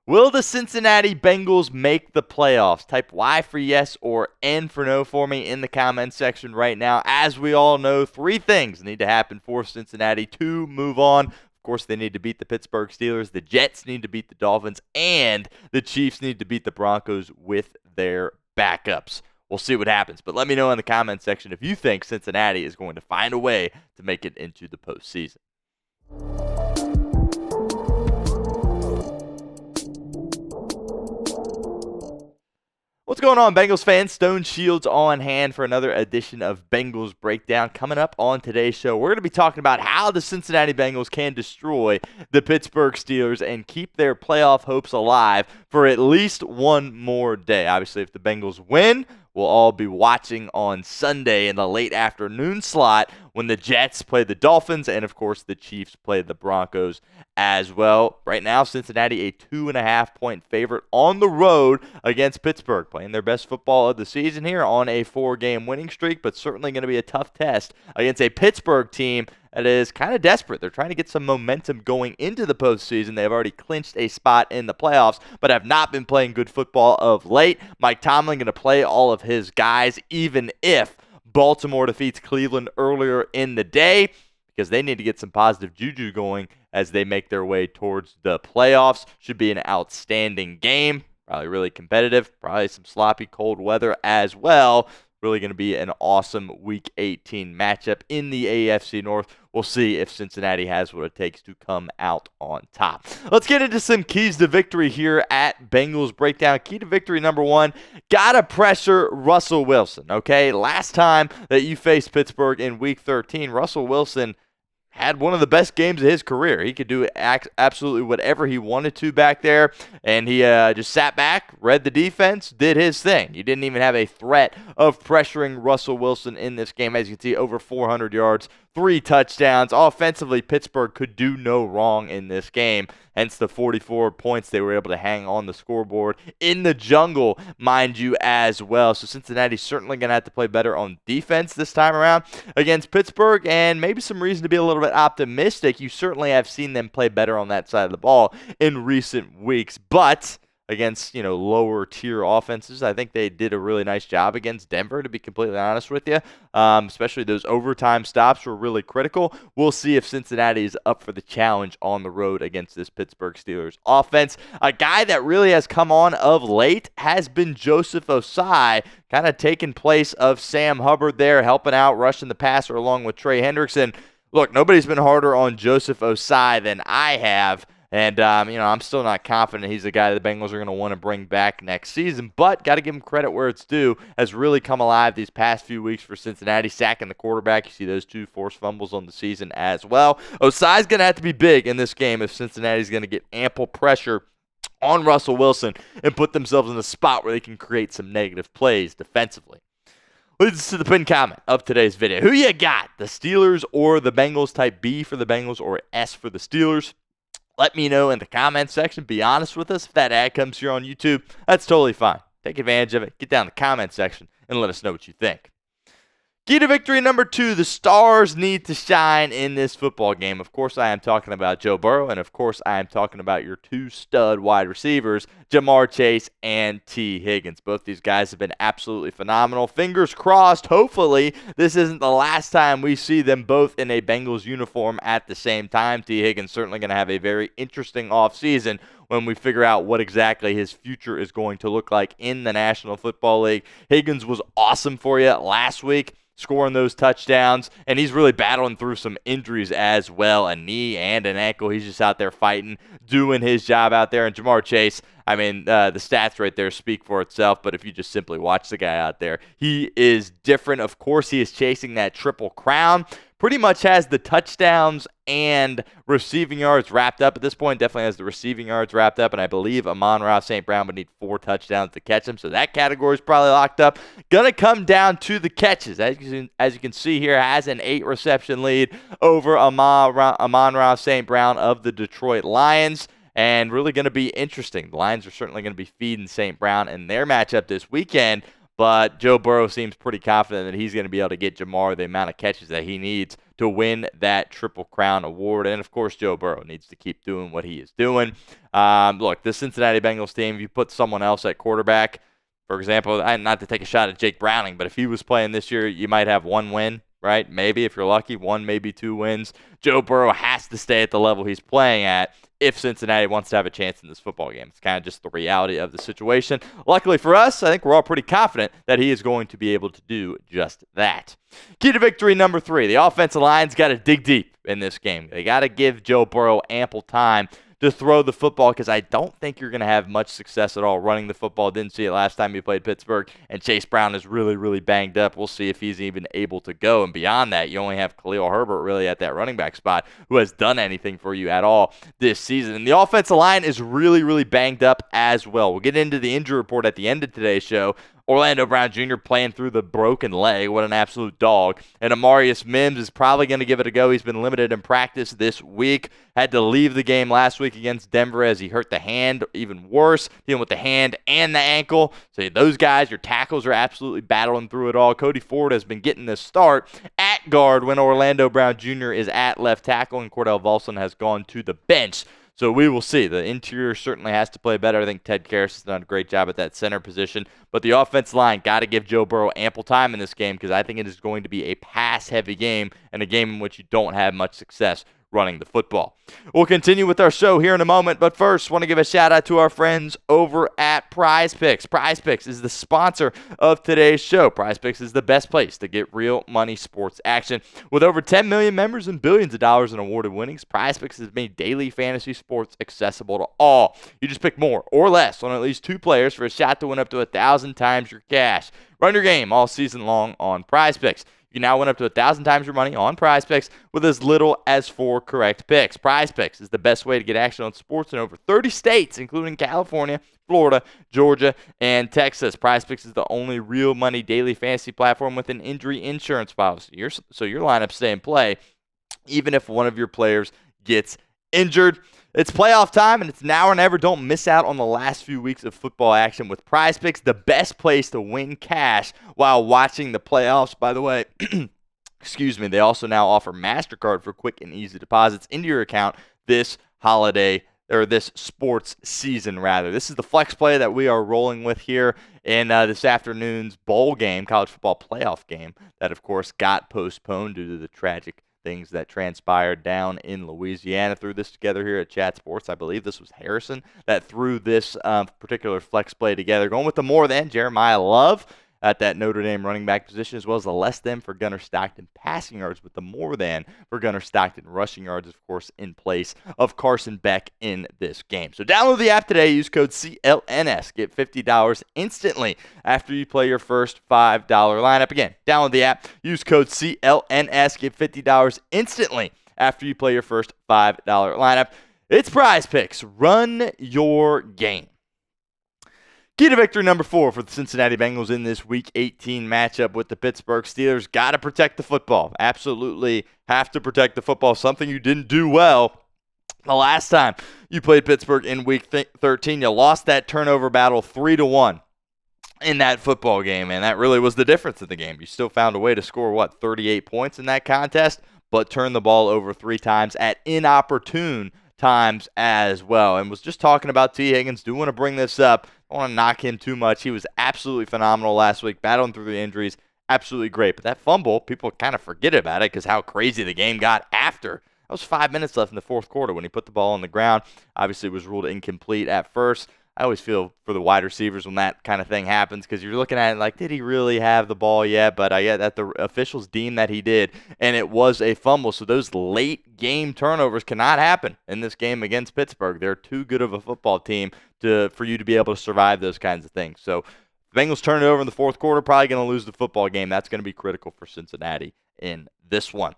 Will the Cincinnati Bengals make the playoffs? Type Y for yes or N for no for me in the comments section right now. As we all know, three things need to happen for Cincinnati to move on. Of course, they need to beat the Pittsburgh Steelers, the Jets need to beat the Dolphins, and the Chiefs need to beat the Broncos with their backups. We'll see what happens, but let me know in the comments section if you think Cincinnati is going to find a way to make it into the postseason. What's going on, Bengals fans? Stone Shields on hand for another edition of Bengals Breakdown. Coming up on today's show, we're going to be talking about how the Cincinnati Bengals can destroy the Pittsburgh Steelers and keep their playoff hopes alive for at least one more day. Obviously, if the Bengals win, we'll all be watching on Sunday in the late afternoon slot when the Jets play the Dolphins and, of course, the Chiefs play the Broncos as well. Right now, Cincinnati a 2.5-point favorite on the road against Pittsburgh, playing their best football of the season here on a 4-game winning streak, but certainly going to be a tough test against a Pittsburgh team that is kind of desperate. They're trying to get some momentum going into the postseason. They've already clinched a spot in the playoffs, but have not been playing good football of late. Mike Tomlin going to play all of his guys, even if Baltimore defeats Cleveland earlier in the day, because they need to get some positive juju going as they make their way towards the playoffs. Should be an outstanding game. Probably really competitive. Probably some sloppy cold weather as well. Really going to be an awesome Week 18 matchup in the AFC North. We'll see if Cincinnati has what it takes to come out on top. Let's get into some keys to victory here at Bengals Breakdown. Key to victory number one, gotta pressure Russell Wilson, okay? Last time that you faced Pittsburgh in Week 13, Russell Wilson had one of the best games of his career. He could do absolutely whatever he wanted to back there, and he just sat back, read the defense, did his thing. You didn't even have a threat of pressuring Russell Wilson in this game. As you can see, over 400 yards, 3 touchdowns. Offensively, Pittsburgh could do no wrong in this game, hence the 44 points they were able to hang on the scoreboard in the jungle, mind you, as well. So Cincinnati's certainly going to have to play better on defense this time around against Pittsburgh, and maybe some reason to be a little bit optimistic. You certainly have seen them play better on that side of the ball in recent weeks, but against, lower tier offenses, I think they did a really nice job against Denver, to be completely honest with you. Especially those overtime stops were really critical. We'll see if Cincinnati is up for the challenge on the road against this Pittsburgh Steelers offense. A guy that really has come on of late has been Joseph Ossai, kind of taking place of Sam Hubbard there, helping out, rushing the passer along with Trey Hendrickson. Look, nobody's been harder on Joseph Ossai than I have. And, I'm still not confident he's the guy the Bengals are going to want to bring back next season. But got to give him credit where it's due. Has really come alive these past few weeks for Cincinnati, sacking the quarterback. You see those 2 forced fumbles on the season as well. Ossai's going to have to be big in this game if Cincinnati's going to get ample pressure on Russell Wilson and put themselves in a spot where they can create some negative plays defensively. Leads us to the pinned comment of today's video. Who you got? The Steelers or the Bengals? Type B for the Bengals or S for the Steelers. Let me know in the comments section. Be honest with us. If that ad comes here on YouTube, that's totally fine. Take advantage of it. Get down in the comments section and let us know what you think. Key to victory number 2, the stars need to shine in this football game. Of course, I am talking about Joe Burrow, and of course, I am talking about your 2 stud wide receivers, Ja'Marr Chase and T. Higgins. Both these guys have been absolutely phenomenal. Fingers crossed, hopefully, this isn't the last time we see them both in a Bengals uniform at the same time. T. Higgins certainly going to have a very interesting offseason when we figure out what exactly his future is going to look like in the National Football League. Higgins was awesome for you last week, scoring those touchdowns, and he's really battling through some injuries as well, a knee and an ankle. He's just out there fighting, doing his job out there. And Ja'Marr Chase, the stats right there speak for itself, but if you just simply watch the guy out there, he is different. Of course, he is chasing that triple crown. Pretty much has the touchdowns and receiving yards wrapped up at this point. Definitely has the receiving yards wrapped up, and I believe Amon-Ra St. Brown would need 4 touchdowns to catch him, so that category is probably locked up. Gonna come down to the catches. As you can see here, has an 8-reception lead over Amon-Ra St. Brown of the Detroit Lions. And really going to be interesting. The Lions are certainly going to be feeding St. Brown in their matchup this weekend. But Joe Burrow seems pretty confident that he's going to be able to get Ja'Marr the amount of catches that he needs to win that Triple Crown award. And, of course, Joe Burrow needs to keep doing what he is doing. Look, the Cincinnati Bengals team, if you put someone else at quarterback, for example, not to take a shot at Jake Browning, but if he was playing this year, you might have one win, right? Maybe, if you're lucky, one, maybe two wins. Joe Burrow has to stay at the level he's playing at if Cincinnati wants to have a chance in this football game. It's kind of just the reality of the situation. Luckily for us, I think we're all pretty confident that he is going to be able to do just that. Key to victory number 3, the offensive line's got to dig deep in this game. They got to give Joe Burrow ample time to throw the football, because I don't think you're going to have much success at all running the football. Didn't see it last time he played Pittsburgh, and Chase Brown is really, really banged up. We'll see if he's even able to go. And beyond that, you only have Khalil Herbert really at that running back spot, who has done anything for you at all this season. And the offensive line is really, really banged up as well. We'll get into the injury report at the end of today's show. Orlando Brown Jr. playing through the broken leg. What an absolute dog. And Amarius Mims is probably going to give it a go. He's been limited in practice this week. Had to leave the game last week against Denver as he hurt the hand. Even worse, dealing with the hand and the ankle. So those guys, your tackles, are absolutely battling through it all. Cody Ford has been getting the start at guard when Orlando Brown Jr. is at left tackle, and Cordell Volson has gone to the bench. So we will see. The interior certainly has to play better. I think Ted Karras has done a great job at that center position. But the offensive line got to give Joe Burrow ample time in this game, because I think it is going to be a pass-heavy game and a game in which you don't have much success running the football. We'll continue with our show here in a moment, but first, want to give a shout-out to our friends over at Prize Picks. Prize Picks is the sponsor of today's show. Prize Picks is the best place to get real money sports action. With over 10 million members and billions of dollars in awarded winnings, Prize Picks has made daily fantasy sports accessible to all. You just pick more or less on at least 2 players for a shot to win up to 1,000 times your cash. Run your game all season long on Prize Picks. You now win up to 1,000 times your money on Prize Picks with as little as 4 correct picks. Prize Picks is the best way to get action on sports in over 30 states, including California, Florida, Georgia, and Texas. Prize Picks is the only real money daily fantasy platform with an injury insurance policy. So your lineups stay in play even if one of your players gets injured. It's playoff time, and it's now or never. Don't miss out on the last few weeks of football action with Prize Picks, the best place to win cash while watching the playoffs. By the way, excuse me, they also now offer MasterCard for quick and easy deposits into your account this holiday, or this sports season, rather. This is the flex play that we are rolling with here in this afternoon's bowl game, college football playoff game, that, of course, got postponed due to the tragic things that transpired down in Louisiana. Threw this together here at Chat Sports. I believe this was Harrison that threw this particular flex play together. Going with the more than Jeremiah Love at that Notre Dame running back position, as well as the less than for Gunnar Stockton passing yards, with the more than for Gunnar Stockton rushing yards, of course, in place of Carson Beck in this game. So download the app today. Use code CLNS. Get $50 instantly after you play your first $5 lineup. Again, download the app. Use code CLNS. Get $50 instantly after you play your first $5 lineup. It's Prize Picks. Run your game. Key to victory number 4 for the Cincinnati Bengals in this Week 18 matchup with the Pittsburgh Steelers. Got to protect the football. Absolutely have to protect the football. Something you didn't do well the last time you played Pittsburgh in Week 13. You lost that turnover battle 3-1 in that football game, and that really was the difference in the game. You still found a way to score, 38 points in that contest, but turned the ball over 3 times at inopportune times as well. And was just talking about T. Higgins. Do want to bring this up. I don't want to knock him too much. He was absolutely phenomenal last week, battling through the injuries. Absolutely great. But that fumble, people kind of forget about it because how crazy the game got after. That was 5 minutes left in the fourth quarter when he put the ball on the ground. Obviously, it was ruled incomplete at first. I always feel for the wide receivers when that kind of thing happens, because you're looking at it like, did he really have the ball yet? But I get that the officials deemed that he did, and it was a fumble. So those late game turnovers cannot happen in this game against Pittsburgh. They're too good of a football team for you to be able to survive those kinds of things. So the Bengals turn it over in the fourth quarter, probably going to lose the football game. That's going to be critical for Cincinnati in this one.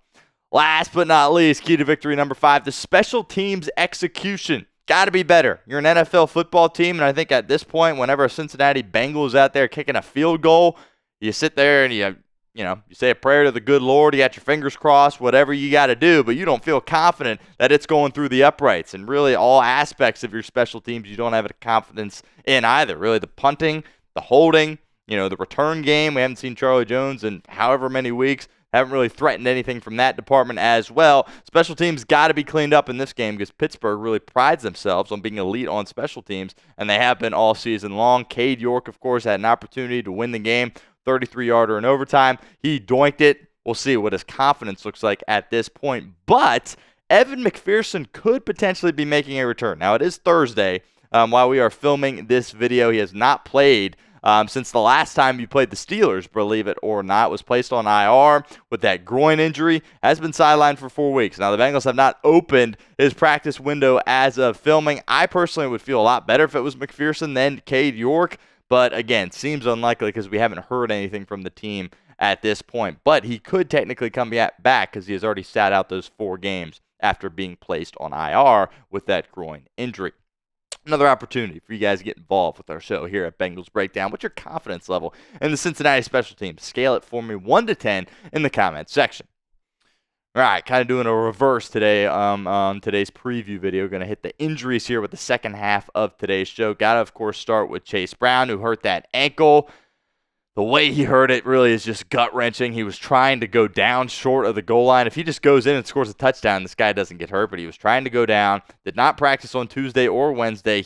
Last but not least, key to victory number 5, the special teams execution. Got to be better. You're an NFL football team, and I think at this point, whenever a Cincinnati Bengals out there kicking a field goal, you sit there and you say a prayer to the good Lord. You got your fingers crossed, whatever you got to do, but you don't feel confident that it's going through the uprights. And really, all aspects of your special teams, you don't have a confidence in either. Really, the punting, the holding, the return game. We haven't seen Charlie Jones in however many weeks haven't really threatened anything from that department as well. Special teams got to be cleaned up in this game because Pittsburgh really prides themselves on being elite on special teams, and they have been all season long. Cade York, of course, had an opportunity to win the game, 33-yarder in overtime. He doinked it. We'll see what his confidence looks like at this point. But Evan McPherson could potentially be making a return. Now, it is Thursday. While we are filming this video, he has not played since the last time he played the Steelers, believe it or not. Was placed on IR with that groin injury. Has been sidelined for 4 weeks. Now, the Bengals have not opened his practice window as of filming. I personally would feel a lot better if it was McPherson than Cade York. But, again, seems unlikely because we haven't heard anything from the team at this point. But he could technically come back because he has already sat out those 4 games after being placed on IR with that groin injury. Another opportunity for you guys to get involved with our show here at Bengals Breakdown. What's your confidence level in the Cincinnati special teams? Scale it for me 1 to 10 in the comments section. All right, kind of doing a reverse today on today's preview video. Going to hit the injuries here with the second half of today's show. Got to, of course, start with Chase Brown, who hurt that ankle. The way he hurt it really is just gut-wrenching. He was trying to go down short of the goal line. If he just goes in and scores a touchdown, this guy doesn't get hurt, but he was trying to go down, did not practice on Tuesday or Wednesday.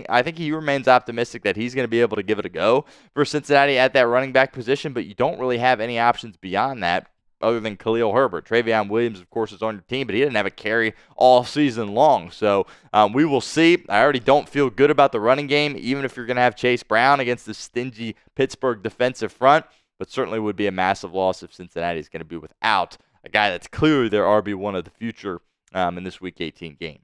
I think he remains optimistic that he's going to be able to give it a go for Cincinnati at that running back position, but you don't really have any options beyond that other than Khalil Herbert. Travion Williams, of course, is on your team, but he didn't have a carry all season long. So we will see. I already don't feel good about the running game, even if you're going to have Chase Brown against the stingy Pittsburgh defensive front, but certainly would be a massive loss if Cincinnati is going to be without a guy that's clearly their RB1 of the future in this Week 18 game.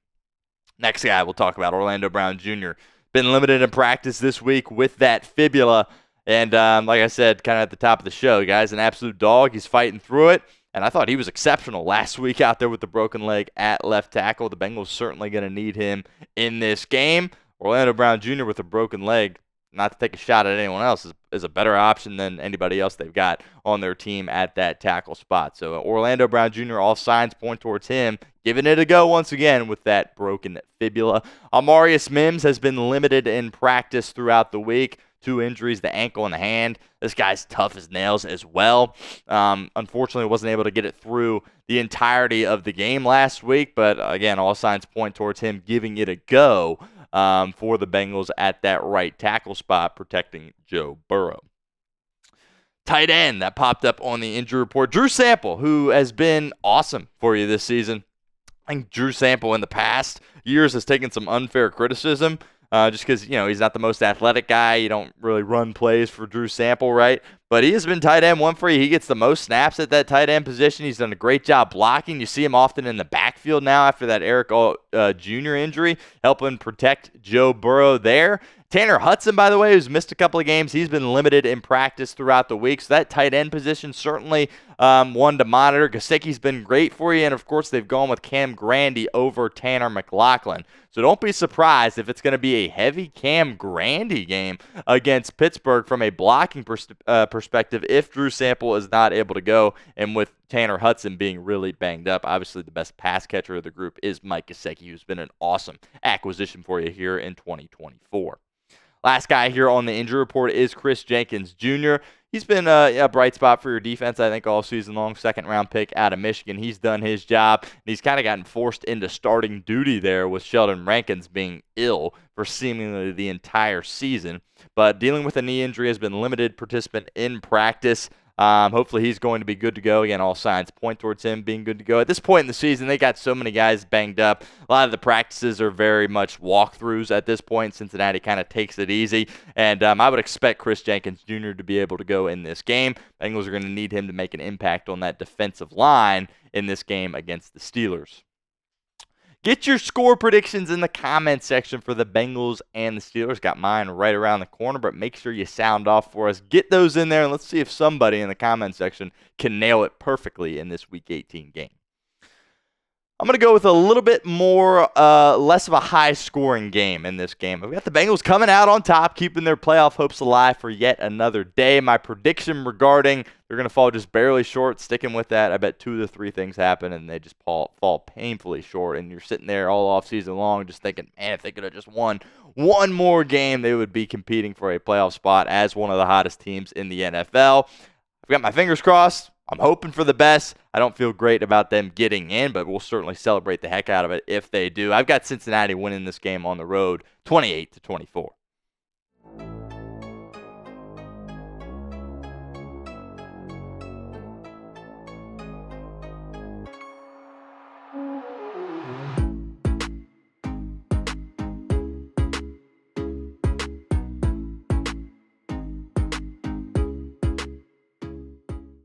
Next guy we'll talk about, Orlando Brown Jr. Been limited in practice this week with that fibula. And like I said, kind of at the top of the show, guy's an absolute dog. He's fighting through it. And I thought he was exceptional last week out there with the broken leg at left tackle. The Bengals certainly going to need him in this game. Orlando Brown Jr. with a broken leg, not to take a shot at anyone else, is a better option than anybody else they've got on their team at that tackle spot. So Orlando Brown Jr., all signs point towards him giving it a go once again with that broken fibula. Amarius Mims has been limited in practice throughout the week. 2 injuries, the ankle and the hand. This guy's tough as nails as well. Unfortunately, wasn't able to get it through the entirety of the game last week, but again, all signs point towards him giving it a go for the Bengals at that right tackle spot, protecting Joe Burrow. Tight end that popped up on the injury report, Drew Sample, who has been awesome for you this season. I think Drew Sample in the past years has taken some unfair criticism. Just because, he's not the most athletic guy. You don't really run plays for Drew Sample, right? But he has been tight end 1 for you. He gets the most snaps at that tight end position. He's done a great job blocking. You see him often in the backfield now after that Eric Jr. injury, helping protect Joe Burrow there. Tanner Hudson, by the way, who's missed a couple of games, he's been limited in practice throughout the week. So that tight end position certainly one to monitor. Gesicki's been great for you, and of course they've gone with Cam Grandy over Tanner McLaughlin. So don't be surprised if it's going to be a heavy Cam Grandy game against Pittsburgh from a blocking perspective if Drew Sample is not able to go, and with Tanner Hudson being really banged up. Obviously, the best pass catcher of the group is Mike Gesicki, who's been an awesome acquisition for you here in 2024. Last guy here on the injury report is Chris Jenkins Jr. He's been a bright spot for your defense, I think, all season long. 2nd-round pick out of Michigan. He's done his job, and he's kind of gotten forced into starting duty there with Sheldon Rankins being ill for seemingly the entire season. But dealing with a knee injury, has been limited participant in practice. Hopefully he's going to be good to go. Again, all signs point towards him being good to go. At this point in the season, they got so many guys banged up. A lot of the practices are very much walkthroughs at this point. Cincinnati kind of takes it easy. And I would expect Chris Jenkins Jr. to be able to go in this game. Bengals are going to need him to make an impact on that defensive line in this game against the Steelers. Get your score predictions in the comments section for the Bengals and the Steelers. Got mine right around the corner, but make sure you sound off for us. Get those in there, and let's see if somebody in the comment section can nail it perfectly in this Week 18 game. I'm going to go with a little bit more, less of a high-scoring game in this game. I've got the Bengals coming out on top, keeping their playoff hopes alive for yet another day. My prediction regarding they're going to fall just barely short, sticking with that. I bet 2 to 3 things happen, and they just fall painfully short. And you're sitting there all offseason long just thinking, man, if they could have just won one more game, they would be competing for a playoff spot as one of the hottest teams in the NFL. I've got my fingers crossed. I'm hoping for the best. I don't feel great about them getting in, but we'll certainly celebrate the heck out of it if they do. I've got Cincinnati winning this game on the road 28-24.